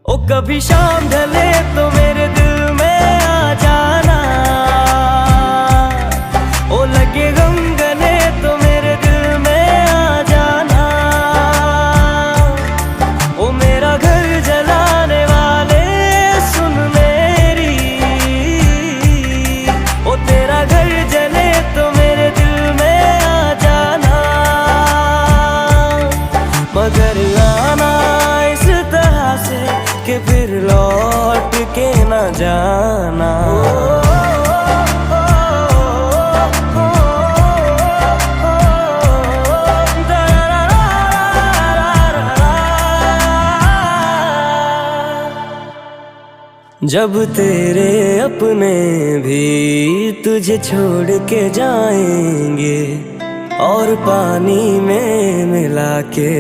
ओ कभी शाम ढले तो मेरे दिल में आ जाना, ओ लगे गम गले तो मेरे दिल में आ जाना। ओ मेरा घर जलाने वाले सुन मेरी, ओ तेरा घर जले तो मेरे दिल में आ जाना। मगर आना इस तरह से कि फिर लौट के न जाना। जब तेरे अपने भी तुझे छोड़ के जाएंगे और पानी में मिला के